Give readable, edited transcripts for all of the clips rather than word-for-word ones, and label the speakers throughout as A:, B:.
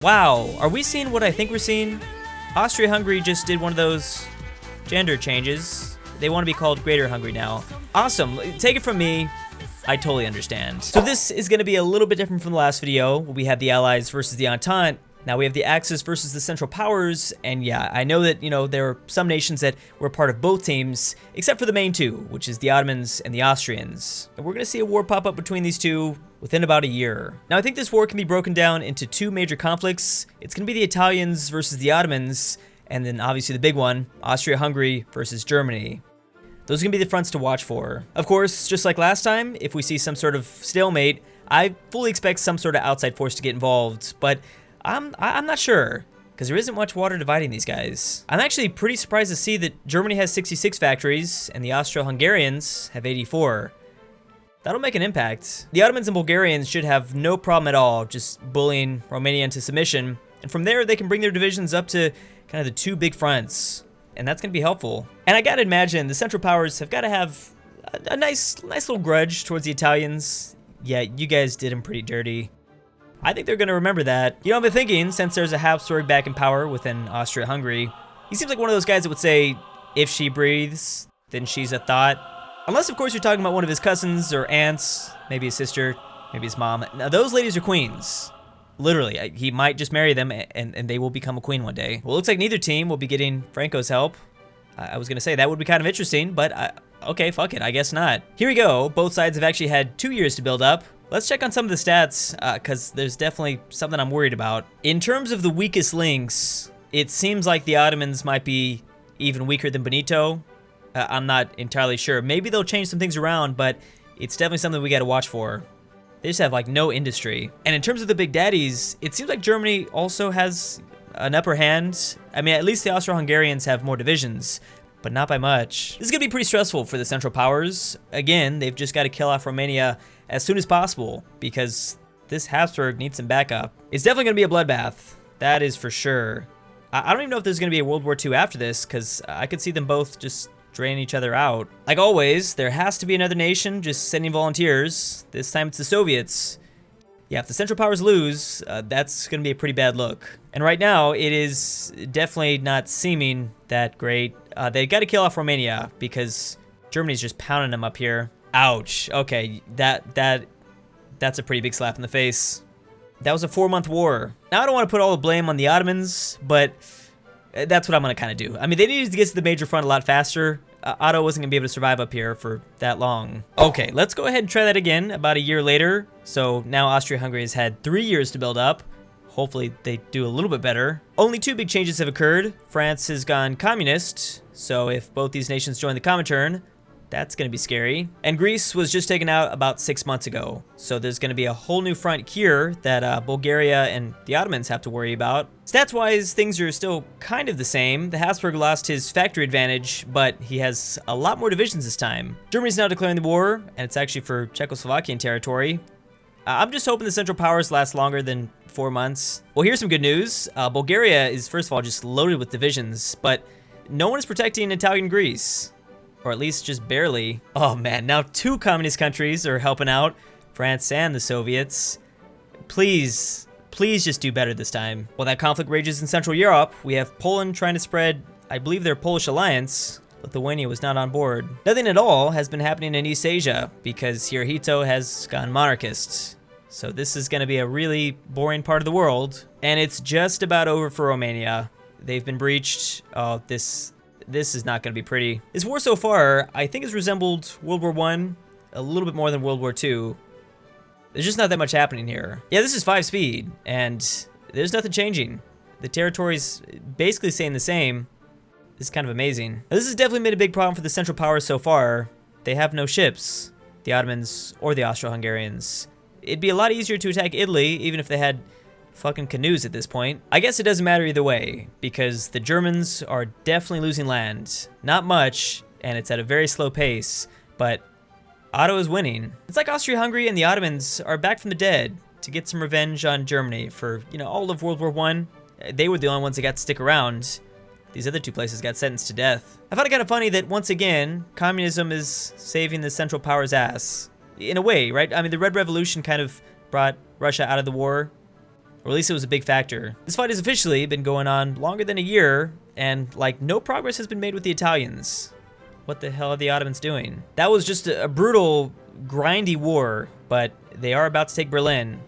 A: Wow, are we seeing what I think we're seeing? Austria-Hungary just did one of those gender changes. They want to be called Greater Hungary now. Awesome, take it from me, I totally understand. So this is going to be a little bit different from the last video. We had the Allies versus the Entente. Now we have the Axis versus the Central Powers, and yeah, I know that, there are some nations that were part of both teams, except for the main two, which is the Ottomans and the Austrians. And we're going to see a war pop up between these two within about a year. Now I think this war can be broken down into two major conflicts. It's going to be the Italians versus the Ottomans, and then obviously the big one, Austria-Hungary versus Germany. Those are going to be the fronts to watch for. Of course, just like last time, if we see some sort of stalemate, I fully expect some sort of outside force to get involved, but I'm not sure, because there isn't much water dividing these guys. I'm actually pretty surprised to see that Germany has 66 factories, and the Austro-Hungarians have 84. That'll make an impact. The Ottomans and Bulgarians should have no problem at all just bullying Romania into submission, and from there they can bring their divisions up to kind of the two big fronts, and that's going to be helpful. And I gotta imagine the Central Powers have got to have a nice little grudge towards the Italians. Yeah, you guys did them pretty dirty. I think they're going to remember that. I've been thinking, since there's a Habsburg back in power within Austria-Hungary, he seems like one of those guys that would say, if she breathes, then she's a thought. Unless, of course, you're talking about one of his cousins or aunts, maybe his sister, maybe his mom. Now, those ladies are queens. Literally, he might just marry them and they will become a queen one day. Well, it looks like neither team will be getting Franco's help. I was going to say that would be kind of interesting, but okay, fuck it, I guess not. Here we go. Both sides have actually had 2 years to build up. Let's check on some of the stats, because there's definitely something I'm worried about. In terms of the weakest links, it seems like the Ottomans might be even weaker than Benito. I'm not entirely sure. Maybe they'll change some things around, but it's definitely something we got to watch for. They just have like no industry. And in terms of the big daddies, it seems like Germany also has an upper hand. I mean, at least the Austro-Hungarians have more divisions, but not by much. This is gonna be pretty stressful for the Central Powers. Again, they've just got to kill off Romania as soon as possible, because this Habsburg needs some backup. It's definitely gonna be a bloodbath, that is for sure. I don't even know if there's gonna be a World War II after this, because I could see them both just draining each other out. Like always, there has to be another nation just sending volunteers. This time it's the Soviets. Yeah, if the Central Powers lose, that's gonna be a pretty bad look. And right now, it is definitely not seeming that great. They gotta kill off Romania, because Germany's just pounding them up here. Ouch, okay, that's a pretty big slap in the face. That was a 4-month war. Now I don't want to put all the blame on the Ottomans, but that's what I'm gonna kind of do. I mean, they needed to get to the major front a lot faster. Otto wasn't gonna be able to survive up here for that long. Okay, let's go ahead and try that again about a year later. So now Austria-Hungary has had 3 years to build up. Hopefully they do a little bit better. Only 2 big changes have occurred. France has gone communist, so if both these nations join the Comintern, that's gonna be scary. And Greece was just taken out about 6 months ago. So there's gonna be a whole new front here that Bulgaria and the Ottomans have to worry about. Stats-wise, things are still kind of the same. The Habsburg lost his factory advantage, but he has a lot more divisions this time. Germany's now declaring the war, and it's actually for Czechoslovakian territory. I'm just hoping the Central Powers last longer than 4 months. Well, here's some good news. Bulgaria is, first of all, just loaded with divisions, but no one is protecting Italian Greece. Or at least just barely. Oh man, now 2 communist countries are helping out, France and the Soviets. Please just do better this time. While that conflict rages in Central Europe, we have Poland trying to spread, I believe, their Polish alliance. Lithuania was not on board. Nothing at all has been happening in East Asia, because Hirohito has gone monarchist. So this is gonna be a really boring part of the world. And it's just about over for Romania. They've been breached. Oh, this is not going to be pretty. This war so far, I think, has resembled World War I a little bit more than World War II. There's just not that much happening here. Yeah, this is 5 speed, and there's nothing changing. The territory's basically staying the same. This is kind of amazing. Now, this has definitely made a big problem for the Central Powers so far. They have no ships, the Ottomans or the Austro-Hungarians. It'd be a lot easier to attack Italy, even if they had fucking canoes at this point. I guess it doesn't matter either way, because the Germans are definitely losing land. Not much, and it's at a very slow pace, but Otto is winning. It's like Austria-Hungary and the Ottomans are back from the dead to get some revenge on Germany for, all of World War I. They were the only ones that got to stick around. These other 2 places got sentenced to death. I found it kind of funny that, once again, communism is saving the Central Powers' ass. In a way, right? I mean, the Red Revolution kind of brought Russia out of the war, Or at least it was a big factor. This fight has officially been going on longer than a year, and like no progress has been made with the Italians. What the hell are the Ottomans doing? That was just a brutal, grindy war, but they are about to take Berlin.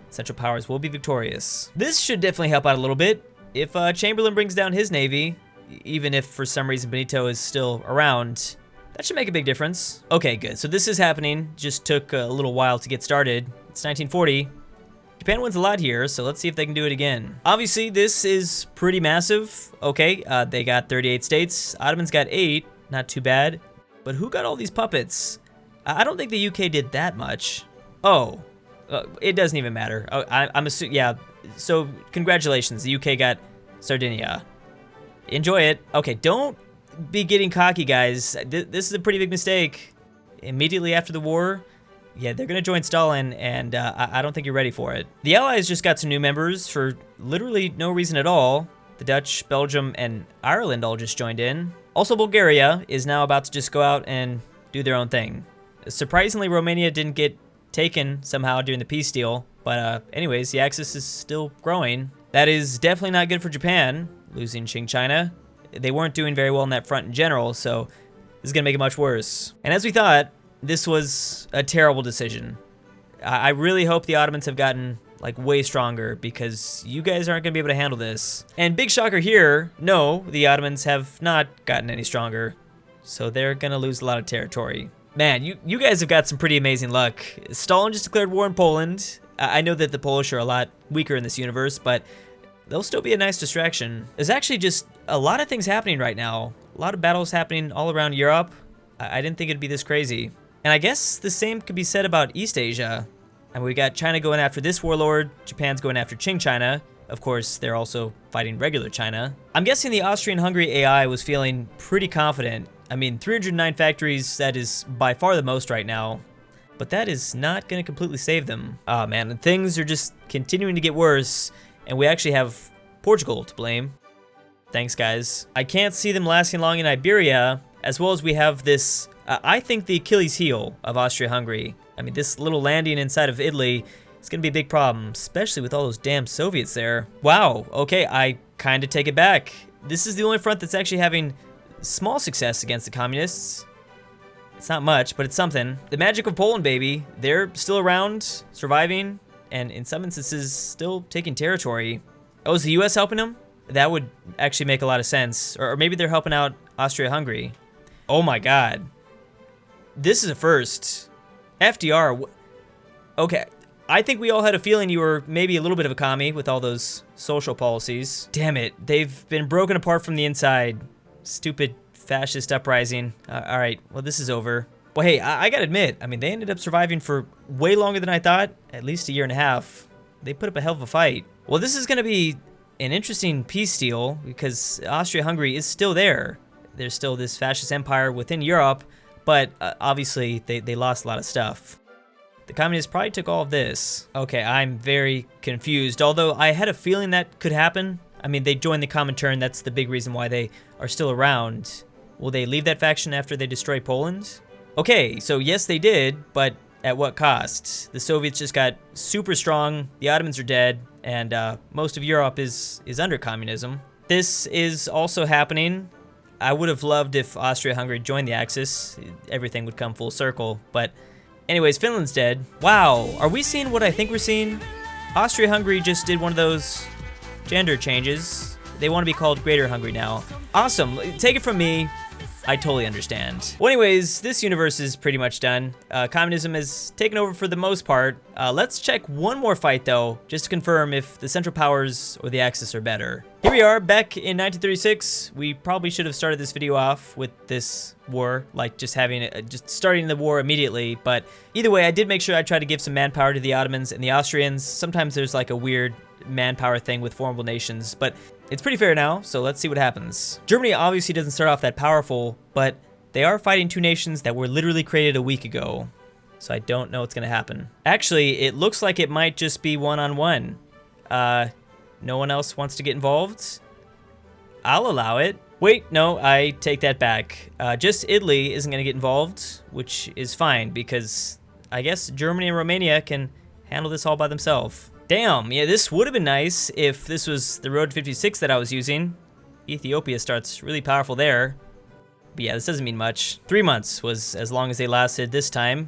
A: Central Powers will be victorious. This should definitely help out a little bit. If Chamberlain brings down his navy, even if for some reason Benito is still around, that should make a big difference. Okay, good. So this is happening. Just took a little while to get started. It's 1940. Japan wins a lot here, so let's see if they can do it again. Obviously, this is pretty massive. Okay, they got 38 states. Ottomans got 8. Not too bad. But who got all these puppets? I don't think the UK did that much. Oh, it doesn't even matter. Oh, I'm assuming, yeah. So congratulations, the UK got Sardinia. Enjoy it. Okay, don't be getting cocky, guys. This is a pretty big mistake. Immediately after the war, yeah, they're gonna join Stalin, and I don't think you're ready for it. The Allies just got some new members for literally no reason at all. The Dutch, Belgium, and Ireland all just joined in. Also, Bulgaria is now about to just go out and do their own thing. Surprisingly, Romania didn't get taken somehow during the peace deal, but anyways, the Axis is still growing. That is definitely not good for Japan, losing Qing China. They weren't doing very well on that front in general, so this is gonna make it much worse. And as we thought, this was a terrible decision. I really hope the Ottomans have gotten like way stronger, because you guys aren't gonna be able to handle this. And big shocker here, no, the Ottomans have not gotten any stronger, so they're gonna lose a lot of territory. Man, you guys have got some pretty amazing luck. Stalin just declared war in Poland. I know that the Polish are a lot weaker in this universe, but they'll still be a nice distraction. There's actually just a lot of things happening right now. A lot of battles happening all around Europe. I didn't think it'd be this crazy. And I guess the same could be said about East Asia. And we got China going after this warlord, Japan's going after Qing China. Of course, they're also fighting regular China. I'm guessing the Austrian-Hungary AI was feeling pretty confident. I mean, 309 factories, that is by far the most right now. But that is not gonna completely save them. Oh man, and things are just continuing to get worse. And we actually have Portugal to blame. Thanks, guys. I can't see them lasting long in Iberia, as well as we have this, I think the Achilles heel of Austria-Hungary. I mean, this little landing inside of Italy is gonna be a big problem, especially with all those damn Soviets there. Wow, okay, I kinda take it back. This is the only front that's actually having small success against the communists. It's not much, but it's something. The magic of Poland, baby. They're still around, surviving, and in some instances, still taking territory. Oh, is the US helping them? That would actually make a lot of sense. Or maybe they're helping out Austria-Hungary. Oh my god. This is a first. FDR, okay. I think we all had a feeling you were maybe a little bit of a commie with all those social policies. Damn it, they've been broken apart from the inside. Stupid fascist uprising. All right, well, this is over. Well, hey, I gotta admit, I mean, they ended up surviving for way longer than I thought, at least a year and a half. They put up a hell of a fight. Well, this is gonna be an interesting peace deal, because Austria-Hungary is still there. There's still this fascist empire within Europe, but obviously they lost a lot of stuff. The communists probably took all of this. Okay, I'm very confused, although I had a feeling that could happen. I mean, they joined the Comintern, that's the big reason why they are still around. Will they leave that faction after they destroy Poland? Okay, so yes they did, but at what cost? The Soviets just got super strong, the Ottomans are dead, and most of Europe is under communism. This is also happening. I would have loved if Austria-Hungary joined the Axis. Everything would come full circle, but anyways, Finland's dead. Wow, are we seeing what I think we're seeing? Austria-Hungary just did one of those gender changes. They want to be called Greater Hungary now. Awesome, take it from me. I totally understand. Well, anyways, this universe is pretty much done. Communism has taken over for the most part. Let's check one more fight though, just to confirm if the Central Powers or the Axis are better. Here we are, back in 1936. We probably should have started this video off with this war, like just starting the war immediately, but either way, I did make sure I tried to give some manpower to the Ottomans and the Austrians. Sometimes there's like a weird manpower thing with formidable nations, but it's pretty fair now, so let's see what happens. Germany obviously doesn't start off that powerful, but they are fighting two nations that were literally created a week ago, so I don't know what's gonna happen. Actually, it looks like it might just be one-on-one. No one else wants to get involved? I'll allow it. Wait, no, I take that back. Just Italy isn't gonna get involved, which is fine, because I guess Germany and Romania can handle this all by themselves. Damn, yeah, this would have been nice if this was the Road 56 that I was using. Ethiopia starts really powerful there. But yeah, this doesn't mean much. 3 months was as long as they lasted this time.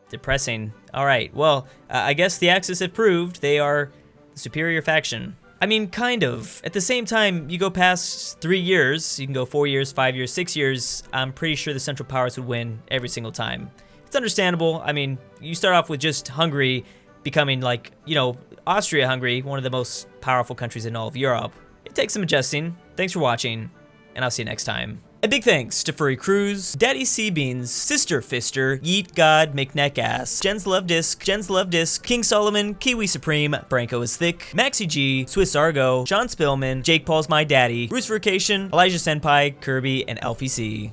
A: Depressing. Alright, well, I guess the Axis have proved they are the superior faction. I mean, kind of. At the same time, you go past 3 years, you can go 4 years, 5 years, 6 years, I'm pretty sure the Central Powers would win every single time. It's understandable. I mean, you start off with just Hungary becoming like, you know, Austria-Hungary, one of the most powerful countries in all of Europe. It takes some adjusting. Thanks for watching, and I'll see you next time. A big thanks to Furry Cruz, Daddy Seabeans, Sister Fister, Yeet God, McNeckass, Jens Love Disc, King Solomon, Kiwi Supreme, Branko is Thick, Maxi G, Swiss Argo, Sean Spillman, Jake Paul's My Daddy, Bruce Vacation, Elijah Senpai, Kirby, and Alfie C.